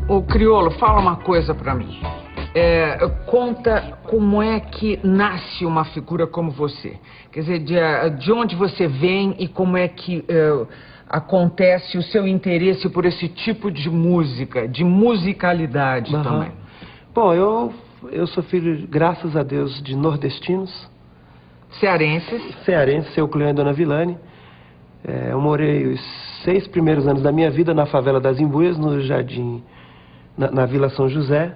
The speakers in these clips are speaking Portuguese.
Ô, Criolo, fala uma coisa pra mim. Conta como é que nasce uma figura como você. Quer dizer, de onde você vem e como é que acontece o seu interesse por esse tipo de música, de musicalidade também. Bom, eu sou filho, graças a Deus, de nordestinos. Cearenses. Cearense, eu, Cleão e Dona Vilane. Eu morei os 6 primeiros anos da minha vida na favela das Imbuias, no Jardim, na Vila São José.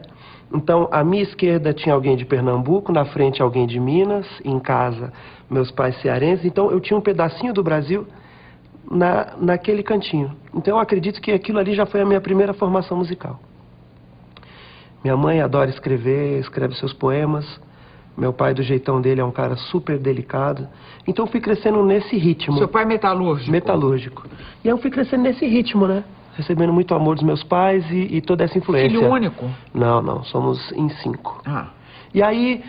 Então, à minha esquerda tinha alguém de Pernambuco, na frente alguém de Minas, em casa meus pais cearenses. Então, eu tinha um pedacinho do Brasil naquele cantinho. Então, eu acredito que aquilo ali já foi a minha primeira formação musical. Minha mãe adora escrever, escreve seus poemas. Meu pai, do jeitão dele, é um cara super delicado. Então, eu fui crescendo nesse ritmo. Seu pai é metalúrgico? Metalúrgico. E aí eu fui crescendo nesse ritmo, né? Recebendo muito amor dos meus pais e toda essa influência. Filho único? Não, somos em 5. E aí,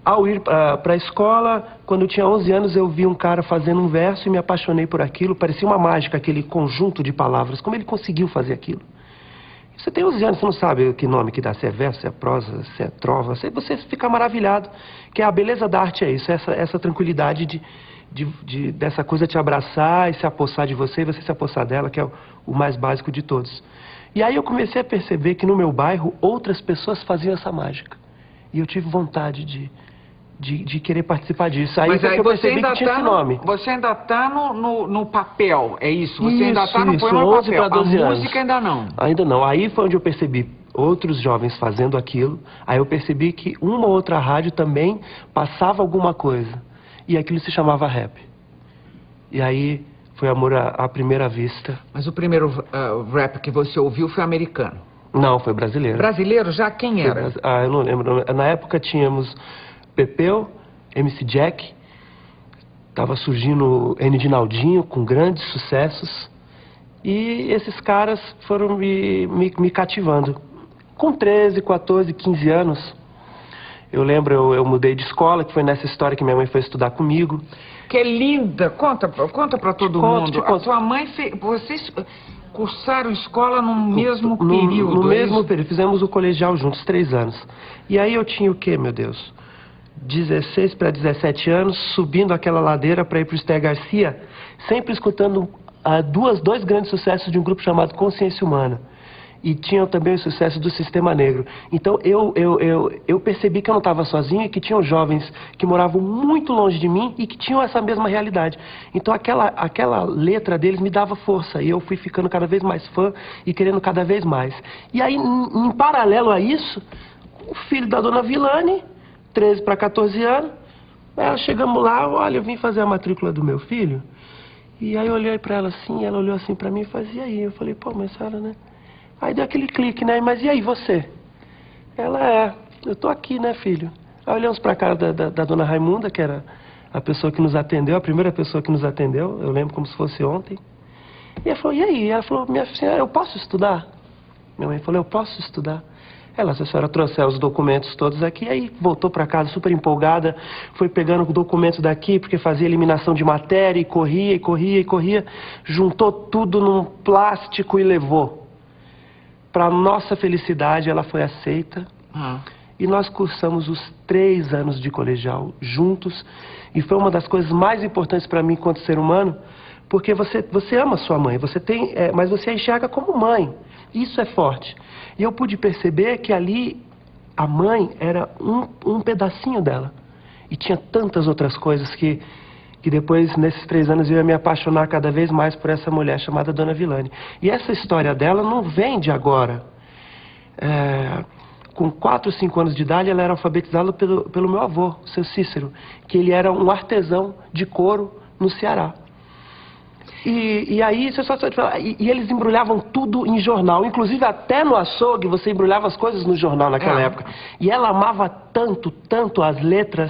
ao ir para a escola, quando eu tinha 11 anos, eu vi um cara fazendo um verso e me apaixonei por aquilo. Parecia uma mágica, aquele conjunto de palavras. Como ele conseguiu fazer aquilo? Você tem 11 anos, você não sabe que nome que dá, se é verso, se é prosa, se é trova. Você fica maravilhado, que a beleza da arte é isso, essa tranquilidade dessa coisa te abraçar e se apossar de você e você se apossar dela, que é o mais básico de todos. E aí eu comecei a perceber que no meu bairro outras pessoas faziam essa mágica. E eu tive vontade de querer participar disso. Aí, mas aí eu percebi que tinha esse nome. Você ainda está no papel, é isso? Você isso, ainda está no poema no papel. A música ainda não. Ainda não. Aí foi onde eu percebi outros jovens fazendo aquilo. Aí eu percebi que uma ou outra rádio também passava alguma coisa. E aquilo se chamava rap. E aí foi amor à primeira vista. Mas o primeiro rap que você ouviu foi americano? Não, foi brasileiro. Brasileiro? Já quem era? Eu não lembro. Na época tínhamos Pepeu, MC Jack, tava surgindo N de Naldinho com grandes sucessos. E esses caras foram me cativando. Com 13, 14, 15 anos, eu lembro, eu mudei de escola, que foi nessa história que minha mãe foi estudar comigo. Que é linda! Conta pra todo mundo. A sua mãe fez... Vocês cursaram escola no mesmo período? No mesmo período. Fizemos o colegial juntos, 3 anos. E aí eu tinha o quê, meu Deus? 16 para 17 anos, subindo aquela ladeira para ir pro Esther Garcia, sempre escutando dois grandes sucessos de um grupo chamado Consciência Humana. E tinham também o sucesso do Sistema Negro. Então eu percebi que eu não estava sozinho e que tinham jovens que moravam muito longe de mim e que tinham essa mesma realidade. Então aquela letra deles me dava força e eu fui ficando cada vez mais fã e querendo cada vez mais. E aí, em paralelo a isso, o filho da Dona Vilane, 13 para 14 anos, chegamos lá, olha, eu vim fazer a matrícula do meu filho. E aí eu olhei para ela assim, ela olhou assim para mim e fazia aí. Eu falei, pô, mas senhora, né? Aí deu aquele clique, né? Mas e aí, você? Ela, eu tô aqui, né, filho? Aí olhamos pra cara da Dona Raimunda, que era a pessoa que nos atendeu, a primeira pessoa que nos atendeu, eu lembro como se fosse ontem. E ela falou, e aí? Ela falou, minha senhora, eu posso estudar? Minha mãe falou, eu posso estudar? Ela, se a senhora trouxer os documentos todos aqui, aí voltou pra casa super empolgada, foi pegando o documento daqui, porque fazia eliminação de matéria, e corria, juntou tudo num plástico e levou. Para nossa felicidade, ela foi aceita e nós cursamos os 3 anos de colegial juntos. E foi uma das coisas mais importantes para mim enquanto ser humano, porque você ama sua mãe, mas você a enxerga como mãe. Isso é forte. E eu pude perceber que ali a mãe era um pedacinho dela. E tinha tantas outras coisas que depois, nesses 3 anos, eu ia me apaixonar cada vez mais por essa mulher chamada Dona Vilane. E essa história dela não vem de agora. Com 4 ou 5 anos de idade, ela era alfabetizada pelo meu avô, o seu Cícero, que ele era um artesão de couro no Ceará. E aí, e eles embrulhavam tudo em jornal. Inclusive, até no açougue, você embrulhava as coisas no jornal naquela época. E ela amava tanto as letras,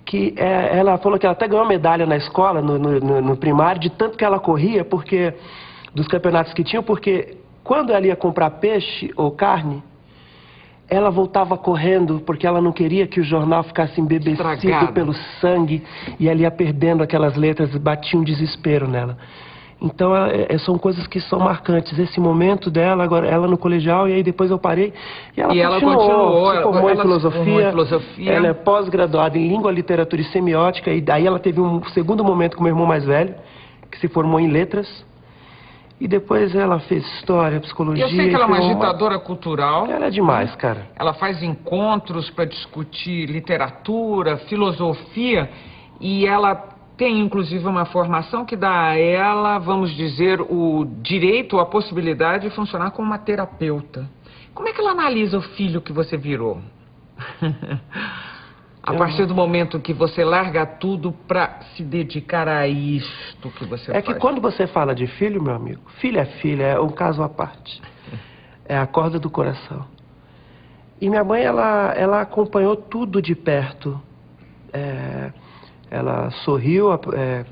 que ela falou que ela até ganhou medalha na escola, no primário, de tanto que ela corria, dos campeonatos que tinham, porque quando ela ia comprar peixe ou carne, ela voltava correndo, porque ela não queria que o jornal ficasse embebecido pelo sangue, e ela ia perdendo aquelas letras, batia um desespero nela. Então, são coisas que são marcantes. Esse momento dela, agora ela no colegial, e aí depois eu parei. E ela continuou, se formou em filosofia. Ela é pós-graduada em língua, literatura e semiótica. E daí ela teve um segundo momento com meu irmão mais velho, que se formou em letras. E depois ela fez história, psicologia... Eu sei que ela é uma agitadora cultural. Ela é demais, cara. Ela faz encontros para discutir literatura, filosofia, e ela tem, inclusive, uma formação que dá a ela, vamos dizer, o direito, a possibilidade de funcionar como uma terapeuta. Como é que ela analisa o filho que você virou? A partir do momento que você larga tudo para se dedicar a isto que você faz. É que quando você fala de filho, meu amigo, filho é um caso à parte. É a corda do coração. E minha mãe, ela acompanhou tudo de perto. Ela sorriu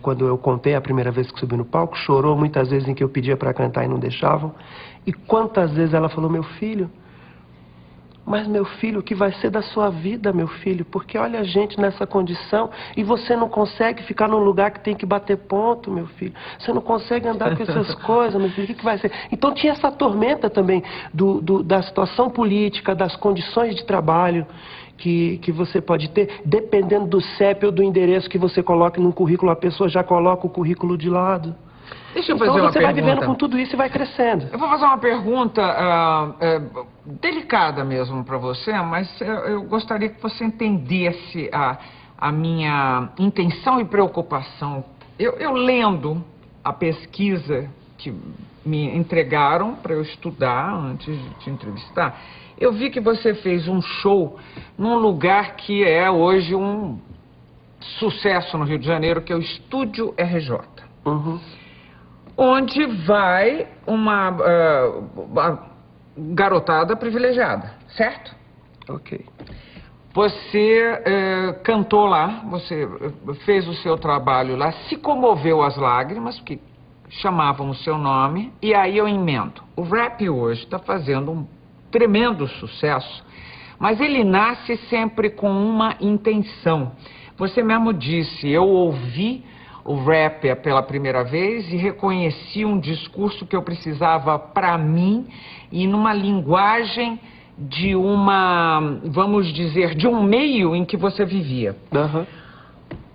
quando eu contei a primeira vez que subi no palco, chorou muitas vezes em que eu pedia para cantar e não deixavam. E quantas vezes ela falou, meu filho... Mas, meu filho, o que vai ser da sua vida, meu filho? Porque olha a gente nessa condição e você não consegue ficar num lugar que tem que bater ponto, meu filho. Você não consegue andar com essas coisas, meu filho. O que vai ser? Então tinha essa tormenta também da situação política, das condições de trabalho que você pode ter. Dependendo do CEP ou do endereço que você coloque num currículo, a pessoa já coloca o currículo de lado. Deixa eu fazer uma pergunta. Então você vai vivendo com tudo isso e vai crescendo. Eu vou fazer uma pergunta delicada mesmo para você, mas eu gostaria que você entendesse a minha intenção e preocupação. Eu lendo a pesquisa que me entregaram para eu estudar antes de te entrevistar, eu vi que você fez um show num lugar que é hoje um sucesso no Rio de Janeiro, que é o Estúdio RJ. Uhum. Onde vai uma garotada privilegiada, certo? Ok. Você cantou lá, você fez o seu trabalho lá, se comoveu às lágrimas, porque chamavam o seu nome, e aí eu emendo. O rap hoje está fazendo um tremendo sucesso, mas ele nasce sempre com uma intenção. Você mesmo disse, eu ouvi o rap pela primeira vez e reconheci um discurso que eu precisava para mim e numa linguagem de vamos dizer, de um meio em que você vivia. Uhum.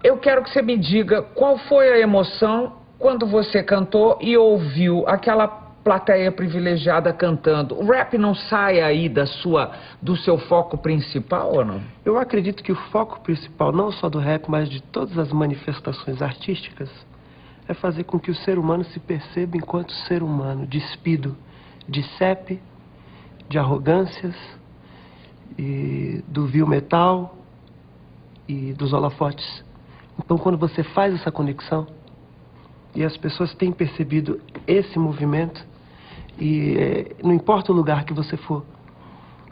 Eu quero que você me diga qual foi a emoção quando você cantou e ouviu aquela plateia privilegiada cantando. O rap não sai aí do seu foco principal ou não? Eu acredito que o foco principal, não só do rap, mas de todas as manifestações artísticas, é fazer com que o ser humano se perceba enquanto ser humano, despido de CEP, de arrogâncias, e do vil metal e dos holofotes. Então, quando você faz essa conexão, e as pessoas têm percebido esse movimento, e não importa o lugar que você for,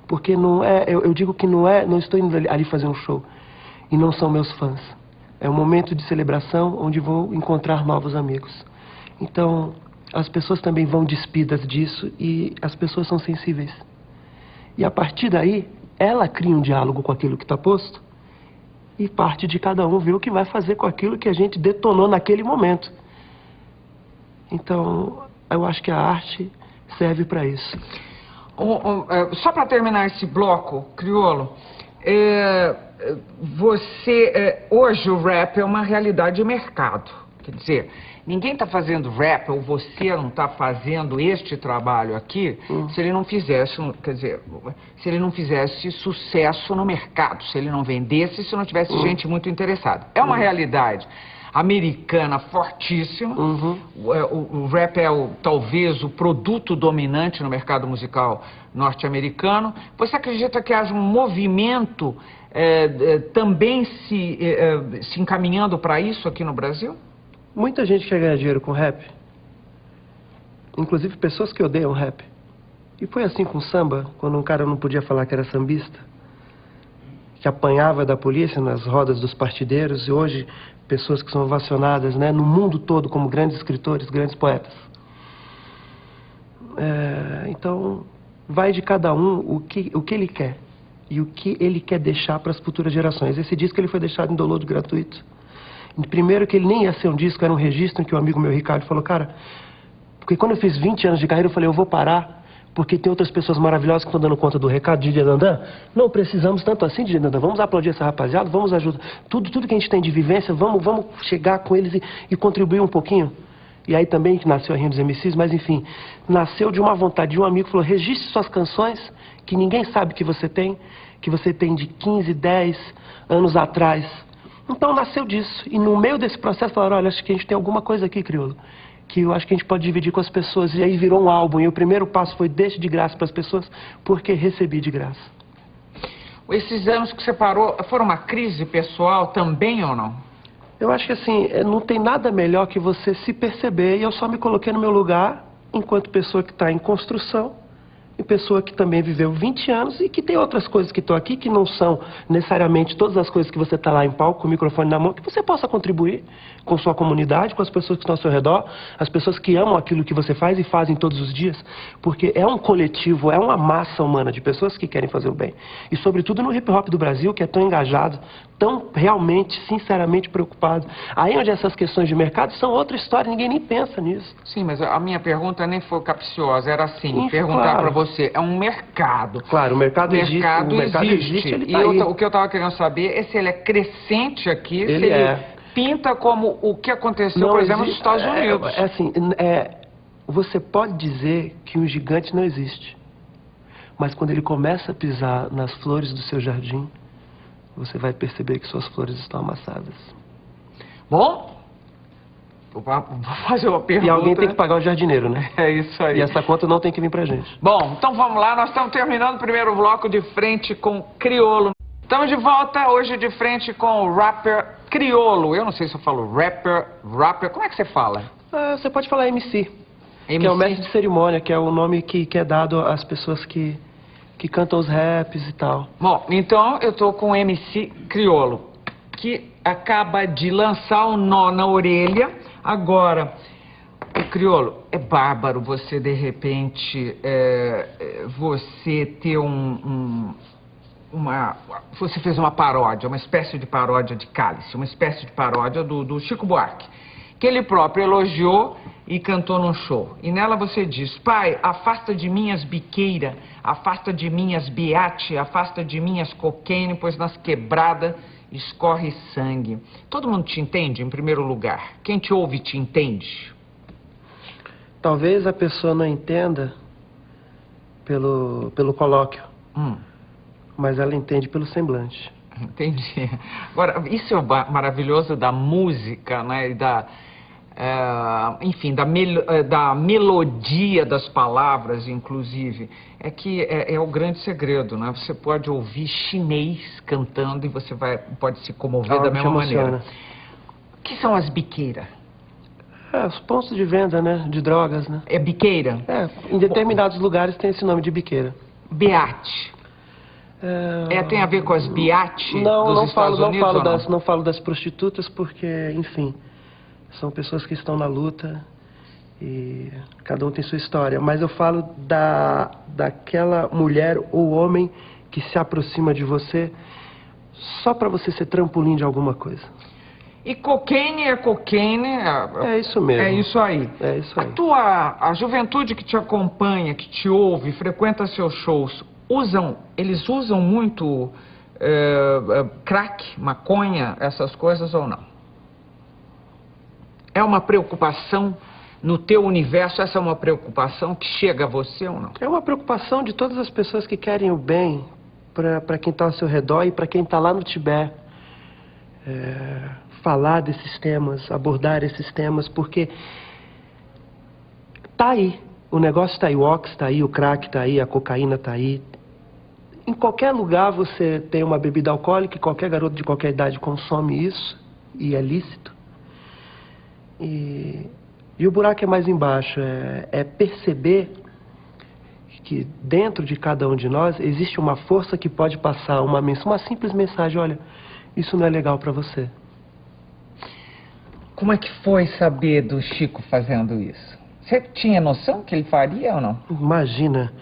porque não é, eu digo que não estou indo ali fazer um show, e não são meus fãs. É um momento de celebração onde vou encontrar novos amigos. Então, as pessoas também vão despidas disso e as pessoas são sensíveis. E a partir daí, ela cria um diálogo com aquilo que está posto e parte de cada um ver o que vai fazer com aquilo que a gente detonou naquele momento. Então, eu acho que a arte serve para isso. Só para terminar esse bloco, Criolo, hoje o rap é uma realidade de mercado. Quer dizer, ninguém está fazendo rap, ou você não está fazendo este trabalho aqui, se ele não fizesse, quer dizer, se ele não fizesse sucesso no mercado, se ele não vendesse, se não tivesse gente muito interessada. É uma realidade americana fortíssima. O rap é talvez o produto dominante no mercado musical norte-americano. Você acredita que haja um movimento também se encaminhando para isso aqui no Brasil? Muita gente quer ganhar dinheiro com rap. Inclusive pessoas que odeiam rap. E foi assim com samba, quando um cara não podia falar que era sambista, que apanhava da polícia nas rodas dos partideiros, e hoje pessoas que são ovacionadas, né, no mundo todo como grandes escritores, grandes poetas. Então, vai de cada um o que ele quer e o que ele quer deixar para as futuras gerações. Esse disco ele foi deixado em download gratuito. Primeiro que ele nem ia ser um disco, era um registro em que um amigo meu, Ricardo, falou, cara, porque quando eu fiz 20 anos de carreira, eu falei, eu vou parar, porque tem outras pessoas maravilhosas que estão dando conta do recado de Didi Dandan. Não precisamos tanto assim de Didi Dandan, vamos aplaudir essa rapaziada, vamos ajudar, tudo que a gente tem de vivência, vamos chegar com eles e contribuir um pouquinho. E aí também que nasceu a Rinha dos MCs, mas enfim, nasceu de uma vontade de um amigo que falou, registre suas canções, que ninguém sabe que você tem de 15, 10 anos atrás. Então nasceu disso. E no meio desse processo falaram, olha, acho que a gente tem alguma coisa aqui, Criolo, que eu acho que a gente pode dividir com as pessoas. E aí virou um álbum. E o primeiro passo foi deixe de graça para as pessoas, porque recebi de graça. Esses anos que você parou, foram uma crise pessoal também ou não? Eu acho que assim, não tem nada melhor que você se perceber. E eu só me coloquei no meu lugar, enquanto pessoa que está em construção, e pessoa que também viveu 20 anos e que tem outras coisas que estão aqui, que não são necessariamente todas as coisas que você está lá em palco, com o microfone na mão, que você possa contribuir com sua comunidade, com as pessoas que estão ao seu redor, as pessoas que amam aquilo que você faz e fazem todos os dias, porque é um coletivo, é uma massa humana de pessoas que querem fazer o bem. E sobretudo no hip-hop do Brasil, que é tão engajado, tão realmente, sinceramente preocupado. Aí onde essas questões de mercado são outra história, ninguém nem pensa nisso. Sim, mas a minha pergunta nem foi capciosa, era assim, perguntar para você, é um mercado. Claro, o mercado existe. O mercado existe, ele tá aí. O que eu estava querendo saber é se ele é crescente aqui, ele se ele é. Pinta como o que aconteceu, por exemplo, nos Estados Unidos. Você pode dizer que um gigante não existe, mas quando ele começa a pisar nas flores do seu jardim, você vai perceber que suas flores estão amassadas. Bom, vou fazer uma pergunta. E alguém tem que pagar o jardineiro, né? É isso aí. E essa conta não tem que vir pra gente. Bom, então vamos lá, nós estamos terminando o primeiro bloco de frente com Criolo. Estamos de volta hoje de frente com o rapper Criolo. Eu não sei se eu falo rapper, como é que você fala? Você pode falar MC, que é o mestre de cerimônia, que é o nome que é dado às pessoas que cantam os raps e tal. Bom, então eu tô com o MC Criolo, que acaba de lançar o Nó na Orelha. Agora, o Criolo, é bárbaro você, de repente, você ter você fez uma paródia, uma espécie de paródia de Cálice, uma espécie de paródia do Chico Buarque, que ele próprio elogiou e cantou num show. E nela você diz, pai, afasta de minhas biqueira, afasta de minhas biate, afasta de minhas cocaine, pois nas quebradas escorre sangue. Todo mundo te entende, em primeiro lugar? Quem te ouve te entende? Talvez a pessoa não entenda pelo colóquio. Mas ela entende pelo semblante. Entendi. Agora, isso é o maravilhoso da música, né? E enfim, da melodia das palavras, inclusive. É que é o grande segredo, né? Você pode ouvir chinês cantando e você pode se comover da mesma maneira. O que são as biqueiras? Os pontos de venda, né? De drogas, né? É biqueira? Em determinados lugares tem esse nome de biqueira. Beate. Tem a ver com as biate dos Estados Unidos? Não falo das prostitutas porque, enfim, são pessoas que estão na luta e cada um tem sua história. Mas eu falo daquela mulher ou homem que se aproxima de você só para você ser trampolim de alguma coisa. E cocaine é cocaine? É isso mesmo. É isso aí. É isso aí. A juventude que te acompanha, que te ouve, frequenta seus shows, eles usam muito crack, maconha, essas coisas ou não? É uma preocupação no teu universo? Essa é uma preocupação que chega a você ou não? É uma preocupação de todas as pessoas que querem o bem para quem está ao seu redor e para quem está lá no Tibete. Falar desses temas, abordar esses temas, porque tá aí, o negócio tá aí, o ox tá aí, o crack tá aí, a cocaína tá aí. Em qualquer lugar você tem uma bebida alcoólica, qualquer garoto de qualquer idade consome isso, e é lícito. E o buraco é mais embaixo, é perceber que dentro de cada um de nós existe uma força que pode passar uma simples mensagem, olha, isso não é legal para você. Como é que foi saber do Chico fazendo isso? Você tinha noção que ele faria ou não? Imagina.